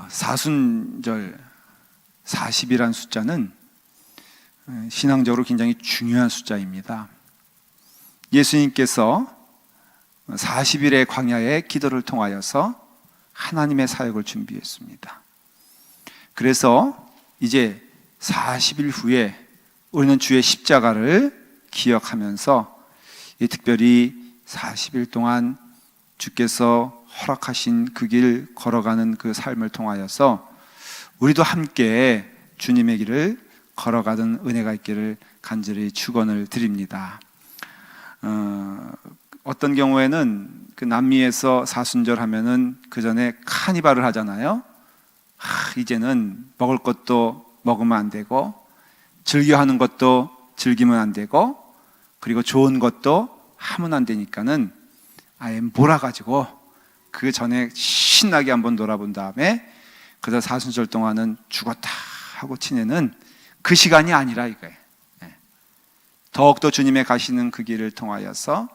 사순절 40이란 숫자는 신앙적으로 굉장히 중요한 숫자입니다. 예수님께서 40일의 광야의 기도를 통하여서 하나님의 사역을 준비했습니다. 그래서 이제 40일 후에 우리는 주의 십자가를 기억하면서 특별히 40일 동안 주께서 허락하신 그 길 걸어가는 그 삶을 통하여서 우리도 함께 주님의 길을 걸어가는 은혜가 있기를 간절히 축원을 드립니다. 어떤 경우에는 그 남미에서 사순절 하면은 그 전에 카니발을 하잖아요. 이제는 먹을 것도 먹으면 안 되고, 즐겨하는 것도 즐기면 안 되고, 그리고 좋은 것도 하면 안 되니까는 아예 몰아가지고 그 전에 신나게 한번 놀아본 다음에 그래서 사순절 동안은 죽었다 하고 지내는 그 시간이 아니라 이거예요. 더욱더 주님의 가시는 그 길을 통하여서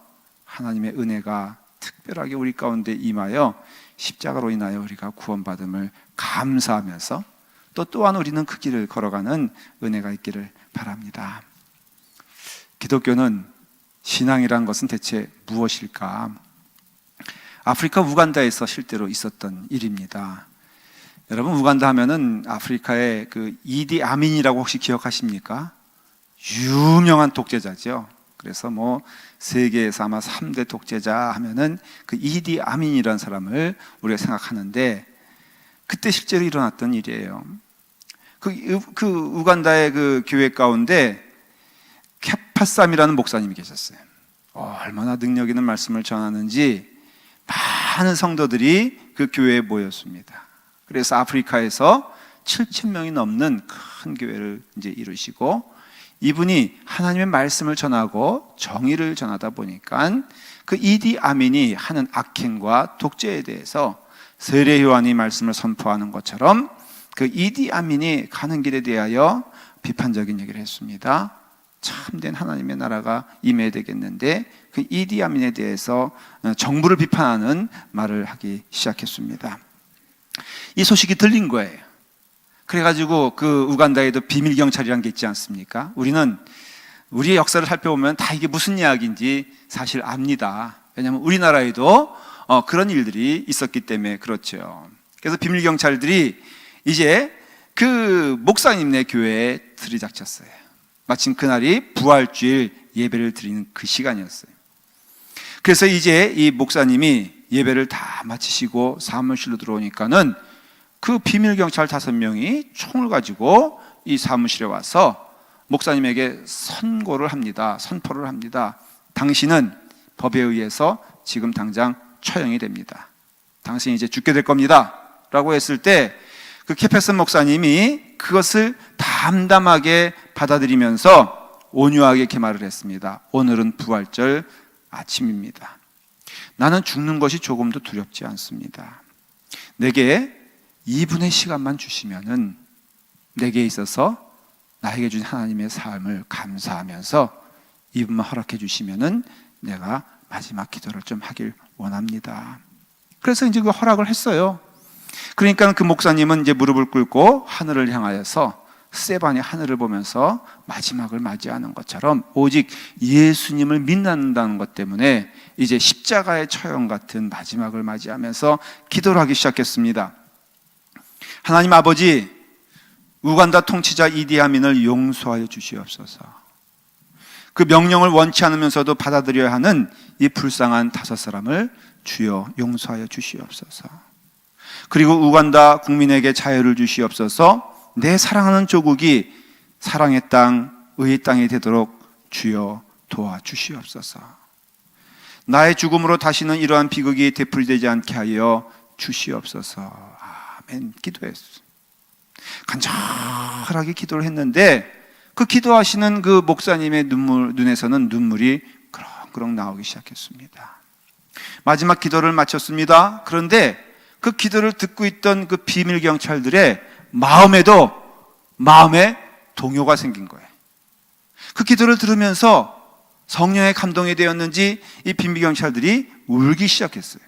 하나님의 은혜가 특별하게 우리 가운데 임하여 십자가로 인하여 우리가 구원받음을 감사하면서 또한 우리는 그 길을 걸어가는 은혜가 있기를 바랍니다. 기독교는, 신앙이란 것은 대체 무엇일까? 아프리카 우간다에서 실제로 있었던 일입니다. 여러분, 우간다 하면은 아프리카의 그 이디 아민이라고 혹시 기억하십니까? 유명한 독재자죠. 그래서 세계에서 아마 3대 독재자 하면은 그 이디 아민이라는 사람을 우리가 생각하는데, 그때 실제로 일어났던 일이에요. 그 우간다의 그 교회 가운데 케파삼이라는 목사님이 계셨어요. 얼마나 능력 있는 말씀을 전하는지 많은 성도들이 그 교회에 모였습니다. 그래서 아프리카에서 7,000명이 넘는 큰 교회를 이제 이루시고, 이분이 하나님의 말씀을 전하고 정의를 전하다 보니까 그 이디 아민이 하는 악행과 독재에 대해서 세례 요한이 말씀을 선포하는 것처럼 그 이디 아민이 가는 길에 대하여 비판적인 얘기를 했습니다. 참된 하나님의 나라가 임해야 되겠는데 그 이디 아민에 대해서 정부를 비판하는 말을 하기 시작했습니다. 이 소식이 들린 거예요. 그래가지고 그 우간다에도 비밀경찰이라는 게 있지 않습니까? 우리는 우리의 역사를 살펴보면 다 이게 무슨 이야기인지 사실 압니다. 왜냐하면 우리나라에도 그런 일들이 있었기 때문에 그렇죠. 그래서 비밀경찰들이 이제 그 목사님네 교회에 들이닥쳤어요. 마침 그날이 부활주일 예배를 드리는 그 시간이었어요. 그래서 이제 이 목사님이 예배를 다 마치시고 사무실로 들어오니까는 그 비밀경찰 5명이 총을 가지고 이 사무실에 와서 목사님에게 선포를 합니다. 당신은 법에 의해서 지금 당장 처형이 됩니다. 당신이 이제 죽게 될 겁니다. 라고 했을 때 그 케페슨 목사님이 그것을 담담하게 받아들이면서 온유하게 이렇게 말을 했습니다. 오늘은 부활절 아침입니다. 나는 죽는 것이 조금도 두렵지 않습니다. 내게 2분의 시간만 주시면은 내게 있어서 나에게 준 하나님의 삶을 감사하면서 2분만 허락해 주시면은 내가 마지막 기도를 좀 하길 원합니다. 그래서 이제 그 허락을 했어요. 그러니까 그 목사님은 이제 무릎을 꿇고 하늘을 향하여서 세반이 하늘을 보면서 마지막을 맞이하는 것처럼 오직 예수님을 믿는다는 것 때문에 이제 십자가의 처형 같은 마지막을 맞이하면서 기도를 하기 시작했습니다. 하나님 아버지, 우간다 통치자 이디 아민을 용서하여 주시옵소서. 그 명령을 원치 않으면서도 받아들여야 하는 이 불쌍한 5사람을 주여 용서하여 주시옵소서. 그리고 우간다 국민에게 자유를 주시옵소서. 내 사랑하는 조국이 사랑의 땅, 의의 땅이 되도록 주여 도와주시옵소서. 나의 죽음으로 다시는 이러한 비극이 되풀이되지 않게 하여 주시옵소서. 아멘. 기도했어요. 간절하게 기도를 했는데 그 기도하시는 그 목사님의 눈에서는 눈물이 그렁그렁 나오기 시작했습니다. 마지막 기도를 마쳤습니다. 그런데 그 기도를 듣고 있던 그 비밀 경찰들의 마음에 동요가 생긴 거예요. 그 기도를 들으면서 성령의 감동이 되었는지 이 비밀 경찰들이 울기 시작했어요.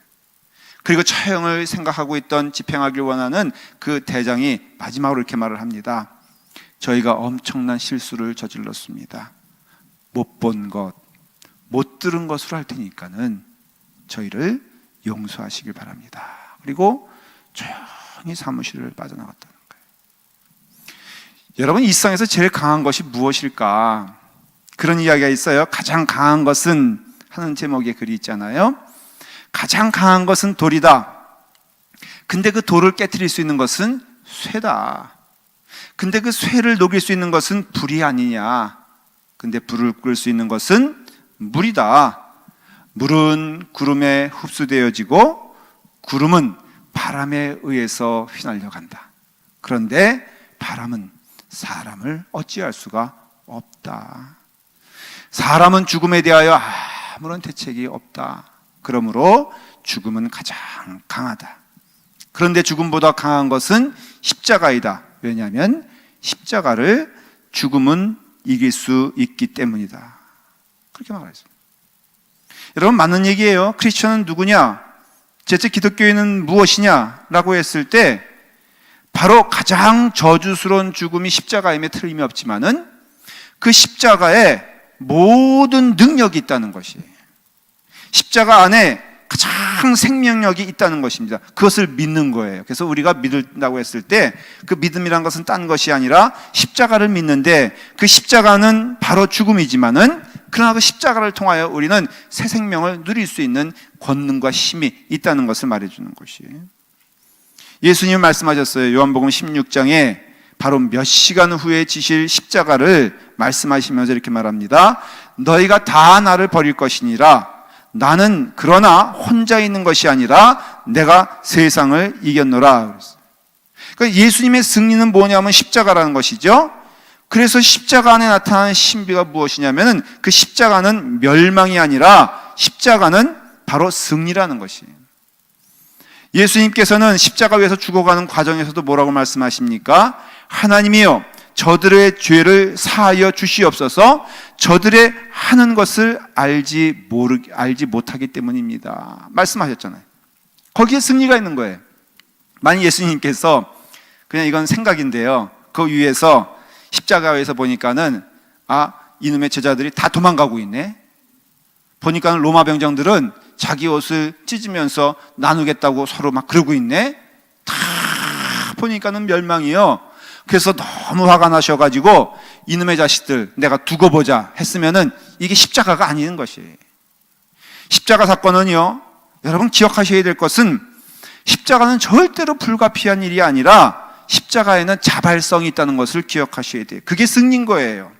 그리고 처형을 생각하고 있던, 집행하길 원하는 그 대장이 마지막으로 이렇게 말을 합니다. 저희가 엄청난 실수를 저질렀습니다. 못 본 것, 못 들은 것으로 할 테니까는 저희를 용서하시길 바랍니다. 그리고 조용히 사무실을 빠져나갔다는 거예요. 여러분, 이 세상에서 제일 강한 것이 무엇일까? 그런 이야기가 있어요. 가장 강한 것은 하는 제목의 글이 있잖아요. 가장 강한 것은 돌이다. 근데 그 돌을 깨트릴 수 있는 것은 쇠다. 근데 그 쇠를 녹일 수 있는 것은 불이 아니냐. 근데 불을 끌 수 있는 것은 물이다. 물은 구름에 흡수되어지고 구름은 바람에 의해서 휘날려 간다. 그런데 바람은 사람을 어찌할 수가 없다. 사람은 죽음에 대하여 아무런 대책이 없다. 그러므로 죽음은 가장 강하다. 그런데 죽음보다 강한 것은 십자가이다. 왜냐하면 십자가를 죽음은 이길 수 있기 때문이다. 그렇게 말했습니다. 여러분, 맞는 얘기예요. 크리스천은 누구냐? 대체 기독교인은 무엇이냐? 라고 했을 때 바로 가장 저주스러운 죽음이 십자가임에 틀림이 없지만은 그 십자가에 모든 능력이 있다는 것이에요. 십자가 안에 가장 생명력이 있다는 것입니다. 그것을 믿는 거예요. 그래서 우리가 믿는다고 했을 때 그 믿음이란 것은 딴 것이 아니라 십자가를 믿는데, 그 십자가는 바로 죽음이지만은 그러나 그 십자가를 통하여 우리는 새 생명을 누릴 수 있는 권능과 힘이 있다는 것을 말해주는 것이에요. 예수님 말씀하셨어요. 요한복음 16장에 바로 몇 시간 후에 지실 십자가를 말씀하시면서 이렇게 말합니다. 너희가 다 나를 버릴 것이니라. 나는 그러나 혼자 있는 것이 아니라 내가 세상을 이겼노라. 그러니까 예수님의 승리는 뭐냐면 십자가라는 것이죠. 그래서 십자가 안에 나타나는 신비가 무엇이냐면 그 십자가는 멸망이 아니라 십자가는 바로 승리라는 것이에요. 예수님께서는 십자가 위에서 죽어가는 과정에서도 뭐라고 말씀하십니까? 하나님이여, 저들의 죄를 사하여 주시옵소서. 저들의 하는 것을 알지 못하기 때문입니다. 말씀하셨잖아요. 거기에 승리가 있는 거예요. 만약 예수님께서 그냥 이건 생각인데요, 그 위에서 십자가에서 보니까는 이놈의 제자들이 다 도망가고 있네. 보니까는 로마 병정들은 자기 옷을 찢으면서 나누겠다고 서로 막 그러고 있네. 다 보니까는 멸망이요. 그래서 너무 화가 나셔가지고 이놈의 자식들 내가 두고 보자 했으면은 이게 십자가가 아닌 것이에요. 십자가 사건은요, 여러분 기억하셔야 될 것은 십자가는 절대로 불가피한 일이 아니라 십자가에는 자발성이 있다는 것을 기억하셔야 돼요. 그게 승리인 거예요.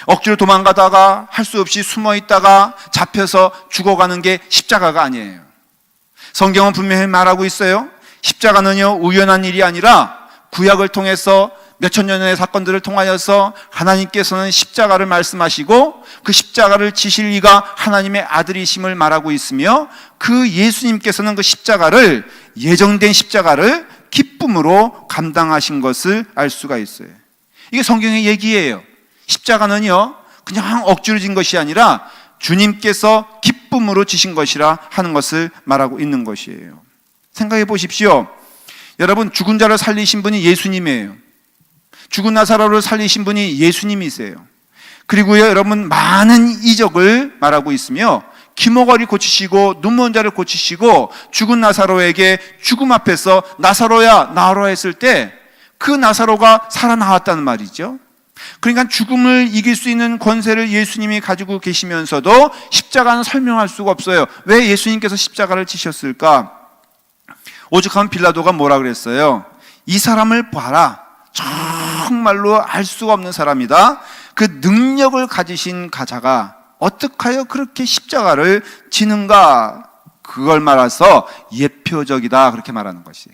억지로 도망가다가 할 수 없이 숨어 있다가 잡혀서 죽어가는 게 십자가가 아니에요. 성경은 분명히 말하고 있어요. 십자가는요, 우연한 일이 아니라 구약을 통해서 몇천 년의 사건들을 통하여서 하나님께서는 십자가를 말씀하시고 그 십자가를 지실 이가 하나님의 아들이심을 말하고 있으며, 그 예수님께서는 그 십자가를, 예정된 십자가를 기쁨으로 감당하신 것을 알 수가 있어요. 이게 성경의 얘기예요. 십자가는요, 그냥 억지로 진 것이 아니라 주님께서 기쁨으로 지신 것이라 하는 것을 말하고 있는 것이에요. 생각해 보십시오. 여러분, 죽은 자를 살리신 분이 예수님이에요. 죽은 나사로를 살리신 분이 예수님이세요. 그리고요, 여러분, 많은 이적을 말하고 있으며 기모거리 고치시고 눈먼 자를 고치시고 죽은 나사로에게 죽음 앞에서 나사로야 나오라 했을 때 그 나사로가 살아나왔다는 말이죠. 그러니까 죽음을 이길 수 있는 권세를 예수님이 가지고 계시면서도 십자가는 설명할 수가 없어요. 왜 예수님께서 십자가를 지셨을까? 오죽하면 빌라도가 뭐라 그랬어요? 이 사람을 봐라. 정말로 알 수가 없는 사람이다. 그 능력을 가지신 가자가 어떻게 하여 그렇게 십자가를 지는가? 그걸 말해서 예표적이다, 그렇게 말하는 것이.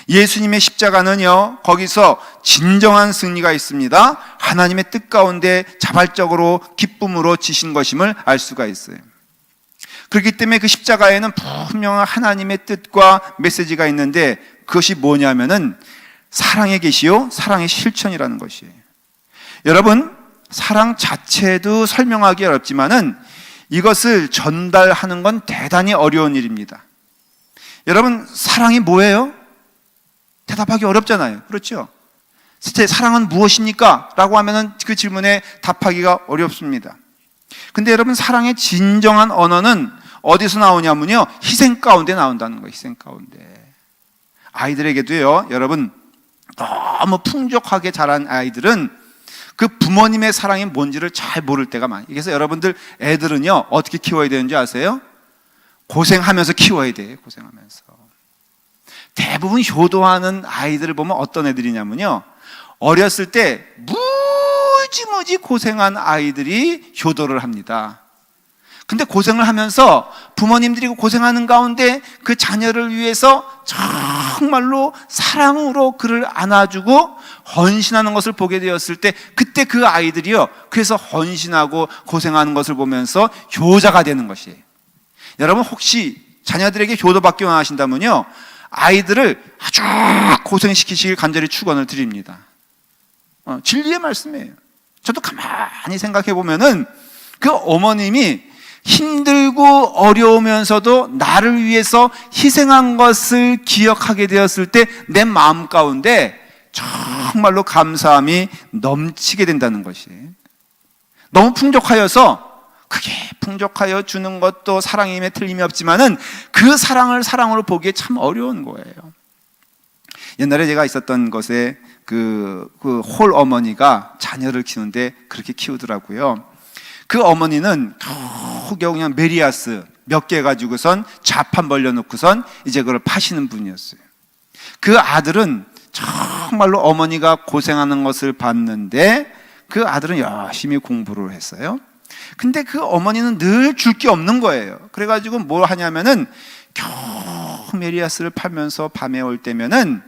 예수님의 십자가는요, 거기서 진정한 승리가 있습니다. 하나님의 뜻 가운데 자발적으로 기쁨으로 지신 것임을 알 수가 있어요. 그렇기 때문에 그 십자가에는 분명한 하나님의 뜻과 메시지가 있는데, 그것이 뭐냐면은 사랑의 계시요 사랑의 실천이라는 것이에요. 여러분, 사랑 자체도 설명하기 어렵지만은 이것을 전달하는 건 대단히 어려운 일입니다. 여러분, 사랑이 뭐예요? 대답하기 어렵잖아요. 그렇죠? 사랑은 무엇입니까? 라고 하면은 그 질문에 답하기가 어렵습니다. 근데 여러분, 사랑의 진정한 언어는 어디서 나오냐면요, 희생 가운데 나온다는 거예요. 희생 가운데. 아이들에게도요, 여러분, 너무 풍족하게 자란 아이들은 그 부모님의 사랑이 뭔지를 잘 모를 때가 많아요. 그래서 여러분들 애들은요, 어떻게 키워야 되는지 아세요? 고생하면서 키워야 돼요. 고생하면서. 대부분 효도하는 아이들을 보면 어떤 애들이냐면요, 어렸을 때 무지무지 고생한 아이들이 효도를 합니다. 근데 고생을 하면서 부모님들이 고생하는 가운데 그 자녀를 위해서 정말로 사랑으로 그를 안아주고 헌신하는 것을 보게 되었을 때, 그때 그 아이들이요, 그래서 헌신하고 고생하는 것을 보면서 효자가 되는 것이에요. 여러분, 혹시 자녀들에게 효도받기 원하신다면요, 아이들을 아주 고생시키시길 간절히 축원을 드립니다. 진리의 말씀이에요. 저도 가만히 생각해 보면은 그 어머님이 힘들고 어려우면서도 나를 위해서 희생한 것을 기억하게 되었을 때 내 마음 가운데 정말로 감사함이 넘치게 된다는 것이, 너무 풍족하여서, 그게 풍족하여 주는 것도 사랑임에 틀림이 없지만은 그 사랑을 사랑으로 보기에 참 어려운 거예요. 옛날에 제가 있었던 곳에 홀 어머니가 자녀를 키우는데 그렇게 키우더라고요. 그 어머니는 겨우 그냥 메리아스 몇 개 가지고선 자판 벌려놓고선 이제 그걸 파시는 분이었어요. 그 아들은 정말로 어머니가 고생하는 것을 봤는데 그 아들은 열심히 공부를 했어요. 근데 그 어머니는 늘 줄 게 없는 거예요. 그래가지고 뭘 하냐면은 겨우 메리아스를 팔면서 밤에 올 때면은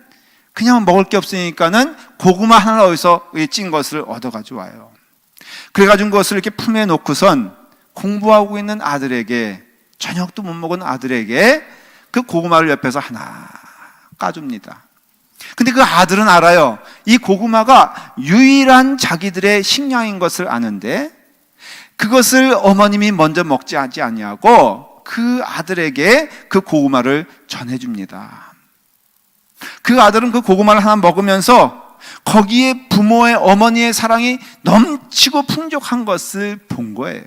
그냥 먹을 게 없으니까는 고구마 하나 어디서 찐 것을 얻어가지고 와요. 그래가지고 그것을 이렇게 품에 놓고선 공부하고 있는 아들에게, 저녁도 못 먹은 아들에게 그 고구마를 옆에서 하나 까줍니다. 근데 그 아들은 알아요. 이 고구마가 유일한 자기들의 식량인 것을 아는데 그것을 어머님이 먼저 먹지 아니하고 그 아들에게 그 고구마를 전해줍니다. 그 아들은 그 고구마를 하나 먹으면서 거기에 부모의, 어머니의 사랑이 넘치고 풍족한 것을 본 거예요.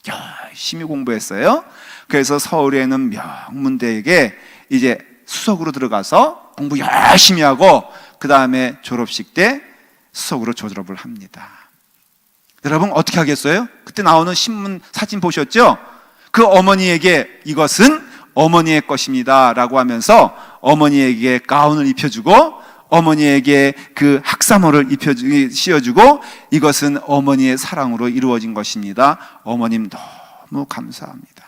열심히 공부했어요. 그래서 서울에 있는 명문대에 이제 수석으로 들어가서 공부 열심히 하고 그 다음에 졸업식 때 수석으로 졸업을 합니다. 여러분, 어떻게 하겠어요? 그때 나오는 신문 사진 보셨죠? 그 어머니에게 이것은 어머니의 것입니다 라고 하면서 어머니에게 가운을 입혀주고 어머니에게 그 학사모를 씌워주고 이것은 어머니의 사랑으로 이루어진 것입니다. 어머님 너무 감사합니다.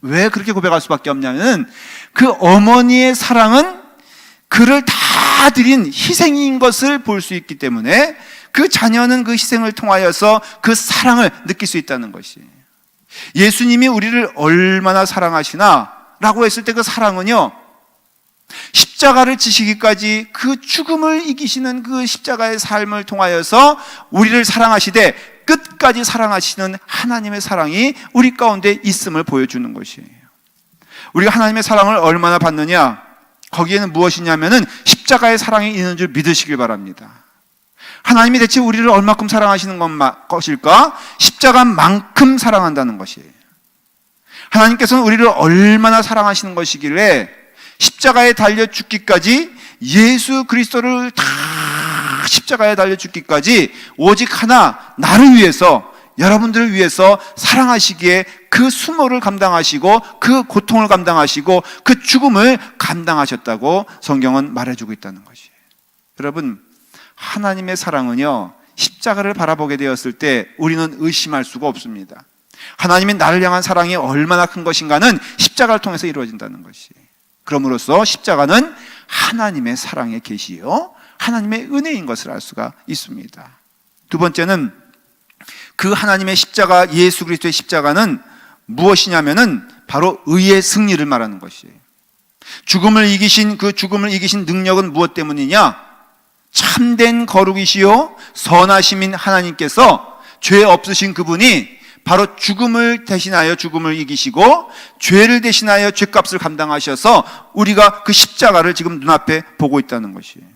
왜 그렇게 고백할 수밖에 없냐면 그 어머니의 사랑은 그를 다 드린 희생인 것을 볼 수 있기 때문에 그 자녀는 그 희생을 통하여서 그 사랑을 느낄 수 있다는 것이, 예수님이 우리를 얼마나 사랑하시나 라고 했을 때 그 사랑은요, 십자가를 지시기까지 그 죽음을 이기시는 그 십자가의 삶을 통하여서 우리를 사랑하시되 끝까지 사랑하시는 하나님의 사랑이 우리 가운데 있음을 보여주는 것이에요. 우리가 하나님의 사랑을 얼마나 받느냐, 거기에는 무엇이냐면은 십자가의 사랑이 있는 줄 믿으시길 바랍니다. 하나님이 대체 우리를 얼마큼 사랑하시는 것일까? 십자가만큼 사랑한다는 것이에요. 하나님께서는 우리를 얼마나 사랑하시는 것이길래 십자가에 달려 죽기까지, 예수 그리스도를 다 십자가에 달려 죽기까지 오직 하나, 나를 위해서, 여러분들을 위해서 사랑하시기에 그 수모를 감당하시고 그 고통을 감당하시고 그 죽음을 감당하셨다고 성경은 말해주고 있다는 것이에요. 여러분, 하나님의 사랑은요, 십자가를 바라보게 되었을 때 우리는 의심할 수가 없습니다. 하나님의 나를 향한 사랑이 얼마나 큰 것인가는 십자가를 통해서 이루어진다는 것이에요. 그럼으로써 십자가는 하나님의 사랑의 계시요 하나님의 은혜인 것을 알 수가 있습니다. 두 번째는 그 하나님의 십자가, 예수 그리스도의 십자가는 무엇이냐면은 바로 의의 승리를 말하는 것이에요. 죽음을 이기신 그 죽음을 이기신 능력은 무엇 때문이냐? 참된 거룩이시요 선하심인 하나님께서 죄 없으신 그분이 바로 죽음을 대신하여 죽음을 이기시고 죄를 대신하여 죄값을 감당하셔서 우리가 그 십자가를 지금 눈앞에 보고 있다는 것이에요.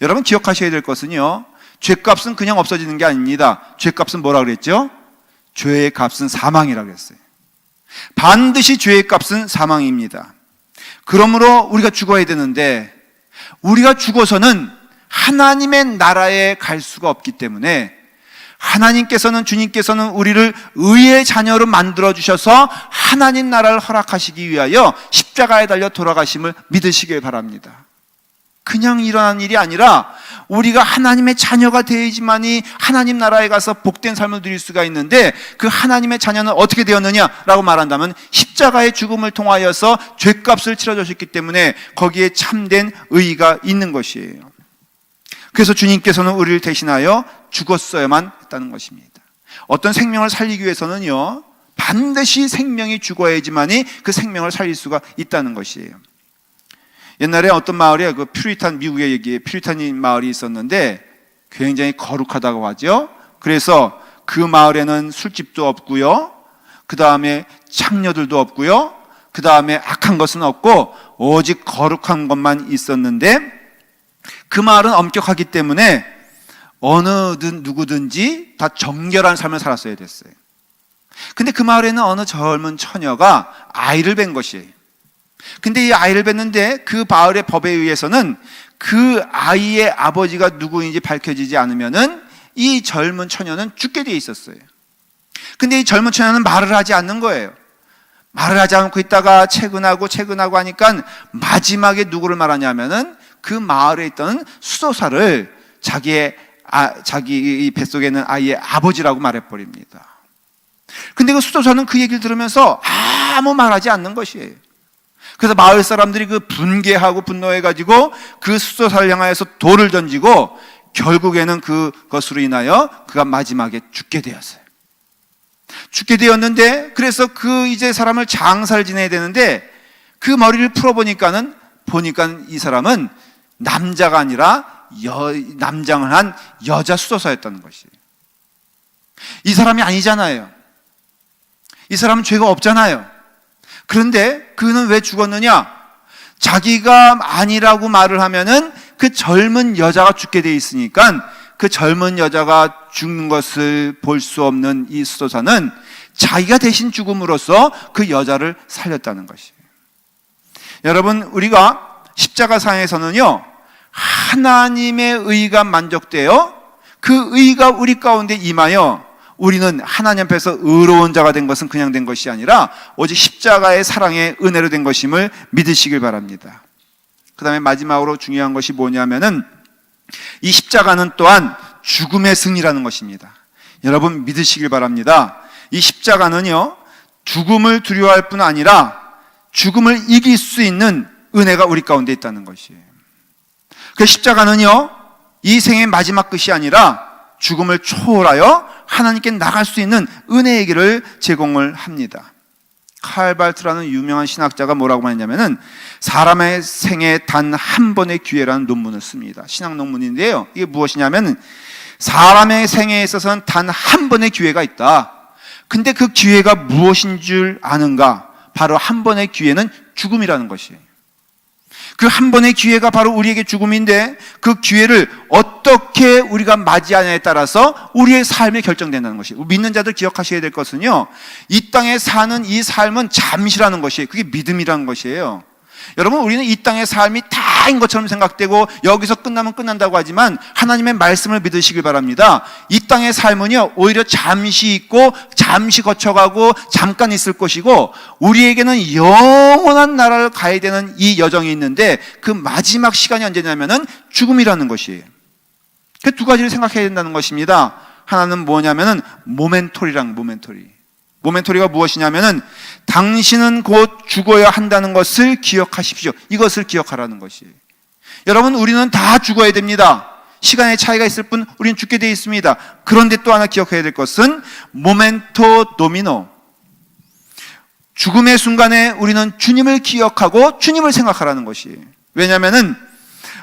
여러분 기억하셔야 될 것은요, 죄값은 그냥 없어지는 게 아닙니다. 죄값은 뭐라 그랬죠? 죄의 값은 사망이라고 했어요. 반드시 죄의 값은 사망입니다. 그러므로 우리가 죽어야 되는데, 우리가 죽어서는 하나님의 나라에 갈 수가 없기 때문에 주님께서는 우리를 의의 자녀로 만들어 주셔서 하나님 나라를 허락하시기 위하여 십자가에 달려 돌아가심을 믿으시길 바랍니다. 그냥 일어난 일이 아니라 우리가 하나님의 자녀가 되어야지만이 하나님 나라에 가서 복된 삶을 누릴 수가 있는데, 그 하나님의 자녀는 어떻게 되었느냐라고 말한다면 십자가의 죽음을 통하여서 죄값을 치러주셨기 때문에 거기에 참된 의의가 있는 것이에요. 그래서 주님께서는 우리를 대신하여 죽었어야만 했다는 것입니다. 어떤 생명을 살리기 위해서는요, 반드시 생명이 죽어야지만이 그 생명을 살릴 수가 있다는 것이에요. 옛날에 어떤 마을에 미국의 퓨리탄인 마을이 있었는데 굉장히 거룩하다고 하죠. 그래서 그 마을에는 술집도 없고요, 그 다음에 창녀들도 없고요, 그 다음에 악한 것은 없고 오직 거룩한 것만 있었는데, 그 마을은 엄격하기 때문에 누구든지 다 정결한 삶을 살았어야 됐어요. 근데 그 마을에는 어느 젊은 처녀가 아이를 뵌 것이에요. 근데 이 아이를 뵀는데 그 마을의 법에 의해서는 그 아이의 아버지가 누구인지 밝혀지지 않으면은 이 젊은 처녀는 죽게 돼 있었어요. 근데 이 젊은 처녀는 말을 하지 않는 거예요. 말을 하지 않고 있다가 채근하고 하니까 마지막에 누구를 말하냐면은 그 마을에 있던 수도사를 자기 뱃속에 있는 아이의 아버지라고 말해버립니다. 근데 그 수도사는 그 얘기를 들으면서 아무 말하지 않는 것이에요. 그래서 마을 사람들이 그 분개하고 분노해가지고 그 수도사를 향하여서 돌을 던지고 결국에는 그것으로 인하여 그가 마지막에 죽게 되었어요. 죽게 되었는데, 그래서 이제 사람을 장사를 지내야 되는데 그 머리를 풀어보니까 이 사람은 남자가 아니라 남장을 한 여자 수도사였다는 것이에요. 이 사람이 아니잖아요. 이 사람은 죄가 없잖아요. 그런데 그는 왜 죽었느냐? 자기가 아니라고 말을 하면은 그 젊은 여자가 죽게 돼 있으니까 그 젊은 여자가 죽는 것을 볼 수 없는 이 수도사는 자기가 대신 죽음으로써 그 여자를 살렸다는 것이에요. 여러분, 우리가 십자가상에서는요, 하나님의 의가 만족되어 그 의가 우리 가운데 임하여 우리는 하나님 앞에서 의로운 자가 된 것은 그냥 된 것이 아니라 오직 십자가의 사랑의 은혜로 된 것임을 믿으시길 바랍니다. 그 다음에 마지막으로 중요한 것이 뭐냐면은 이 십자가는 또한 죽음의 승리라는 것입니다. 여러분 믿으시길 바랍니다. 이 십자가는요, 죽음을 두려워할 뿐 아니라 죽음을 이길 수 있는 은혜가 우리 가운데 있다는 것이에요. 그 십자가는요, 이 생의 마지막 끝이 아니라 죽음을 초월하여 하나님께 나갈 수 있는 은혜의 길을 제공을 합니다. 칼발트라는 유명한 신학자가 뭐라고 말했냐면은 사람의 생에 단 한 번의 기회라는 논문을 씁니다. 신학 논문인데요, 이게 무엇이냐면 사람의 생애에 있어서는 단 한 번의 기회가 있다. 근데 그 기회가 무엇인 줄 아는가? 바로 한 번의 기회는 죽음이라는 것이에요. 그 한 번의 기회가 바로 우리에게 죽음인데 그 기회를 어떻게 우리가 맞이하냐에 따라서 우리의 삶이 결정된다는 것이에요. 믿는 자들 기억하셔야 될 것은요, 이 땅에 사는 이 삶은 잠시라는 것이에요. 그게 믿음이라는 것이에요. 여러분, 우리는 이 땅의 삶이 다인 것처럼 생각되고 여기서 끝나면 끝난다고 하지만 하나님의 말씀을 믿으시길 바랍니다. 이 땅의 삶은요, 오히려 잠시 있고 잠시 거쳐가고 잠깐 있을 것이고 우리에게는 영원한 나라를 가야 되는 이 여정이 있는데 그 마지막 시간이 언제냐면은 죽음이라는 것이에요. 그 두 가지를 생각해야 된다는 것입니다. 하나는 뭐냐면은 모멘토리가 무엇이냐면은 당신은 곧 죽어야 한다는 것을 기억하십시오. 이것을 기억하라는 것이에요. 여러분, 우리는 다 죽어야 됩니다. 시간의 차이가 있을 뿐 우리는 죽게 되어 있습니다. 그런데 또 하나 기억해야 될 것은 모멘토 도미노, 죽음의 순간에 우리는 주님을 기억하고 주님을 생각하라는 것이에요. 왜냐하면은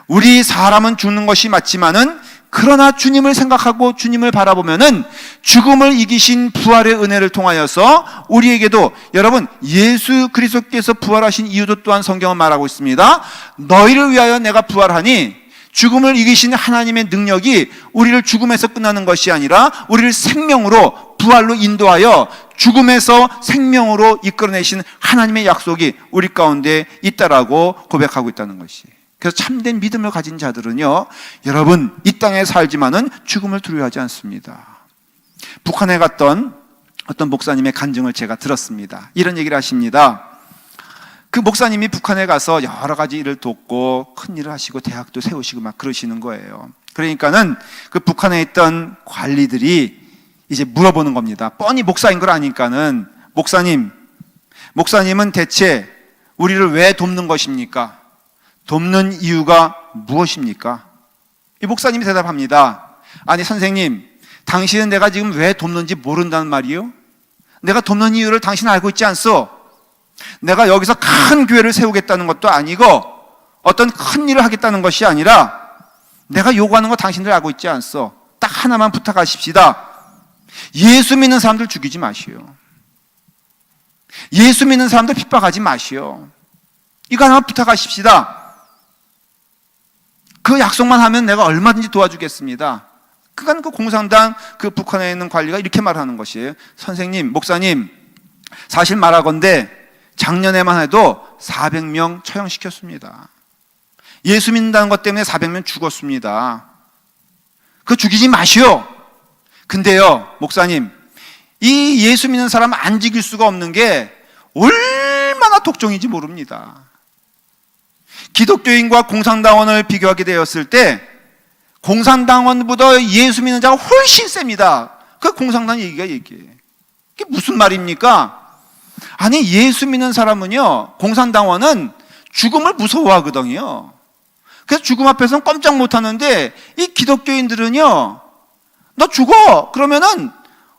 우리 사람은 죽는 것이 맞지만은 그러나 주님을 생각하고 주님을 바라보면은 죽음을 이기신 부활의 은혜를 통하여서 우리에게도, 여러분, 예수 그리스도께서 부활하신 이유도 또한 성경은 말하고 있습니다. 너희를 위하여 내가 부활하니, 죽음을 이기신 하나님의 능력이 우리를 죽음에서 끝나는 것이 아니라 우리를 생명으로, 부활로 인도하여 죽음에서 생명으로 이끌어내신 하나님의 약속이 우리 가운데 있다라고 고백하고 있다는 것이. 그래서 참된 믿음을 가진 자들은요, 여러분, 이 땅에 살지만은 죽음을 두려워하지 않습니다. 북한에 갔던 어떤 목사님의 간증을 제가 들었습니다. 이런 얘기를 하십니다. 그 목사님이 북한에 가서 여러 가지 일을 돕고 큰 일을 하시고 대학도 세우시고 막 그러시는 거예요. 그러니까는 그 북한에 있던 관리들이 이제 물어보는 겁니다. 뻔히 목사인 걸 아니까는, 목사님은 대체 우리를 왜 돕는 것입니까? 돕는 이유가 무엇입니까? 이 목사님이 대답합니다. 아니 선생님, 당신은 내가 지금 왜 돕는지 모른다는 말이요? 내가 돕는 이유를 당신은 알고 있지 않소? 내가 여기서 큰 교회를 세우겠다는 것도 아니고 어떤 큰 일을 하겠다는 것이 아니라 내가 요구하는 거 당신들 알고 있지 않소? 딱 하나만 부탁하십시다. 예수 믿는 사람들 죽이지 마시오. 예수 믿는 사람들 핍박하지 마시오. 이거 하나만 부탁하십시다. 그 약속만 하면 내가 얼마든지 도와주겠습니다. 그간 그 공산당 그 북한에 있는 관리가 이렇게 말하는 것이에요. 선생님, 목사님, 사실 말하건대 작년에만 해도 400명 처형시켰습니다. 예수 믿는다는 것 때문에 400명 죽었습니다. 그거 죽이지 마시오. 근데요, 목사님, 이 예수 믿는 사람 안 죽일 수가 없는 게 얼마나 독종인지 모릅니다. 기독교인과 공산당원을 비교하게 되었을 때 공산당원보다 예수 믿는 자가 훨씬 셉니다. 그 공산당 얘기가 얘기해요. 이게 무슨 말입니까? 아니, 예수 믿는 사람은요, 공산당원은 죽음을 무서워하거든요. 그래서 죽음 앞에서는 꼼짝 못하는데 이 기독교인들은요, 너 죽어! 그러면은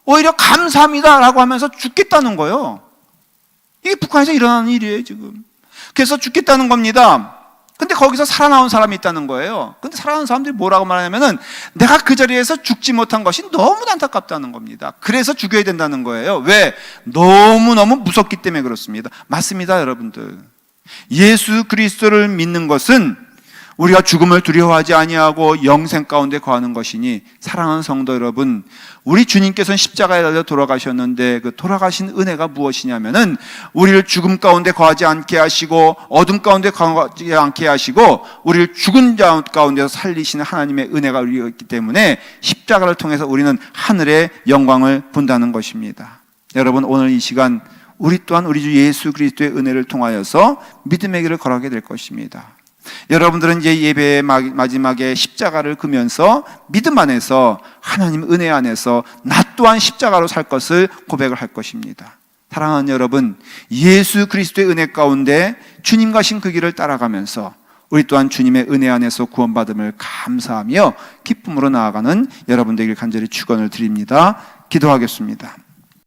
오히려 감사합니다 라고 하면서 죽겠다는 거예요. 이게 북한에서 일어나는 일이에요, 지금. 그래서 죽겠다는 겁니다. 근데 거기서 살아나온 사람이 있다는 거예요. 근데 살아나온 사람들이 뭐라고 말하냐면은 내가 그 자리에서 죽지 못한 것이 너무 안타깝다는 겁니다. 그래서 죽여야 된다는 거예요. 왜? 너무너무 무섭기 때문에 그렇습니다. 맞습니다, 여러분들. 예수 그리스도를 믿는 것은 우리가 죽음을 두려워하지 아니하고 영생 가운데 거하는 것이니, 사랑하는 성도 여러분, 우리 주님께서는 십자가에 달려 돌아가셨는데 그 돌아가신 은혜가 무엇이냐면은 우리를 죽음 가운데 거하지 않게 하시고 어둠 가운데 거하지 않게 하시고 우리를 죽은 자 가운데서 살리시는 하나님의 은혜가 우리가 있기 때문에 십자가를 통해서 우리는 하늘의 영광을 본다는 것입니다. 여러분, 오늘 이 시간 우리 또한 우리 주 예수 그리스도의 은혜를 통하여서 믿음의 길을 걸어가게 될 것입니다. 여러분들은 이제 예배의 마지막에 십자가를 그면서 믿음 안에서, 하나님 은혜 안에서 나 또한 십자가로 살 것을 고백을 할 것입니다. 사랑하는 여러분, 예수 그리스도의 은혜 가운데 주님 가신 그 길을 따라가면서 우리 또한 주님의 은혜 안에서 구원받음을 감사하며 기쁨으로 나아가는 여러분 되길 간절히 축원을 드립니다. 기도하겠습니다.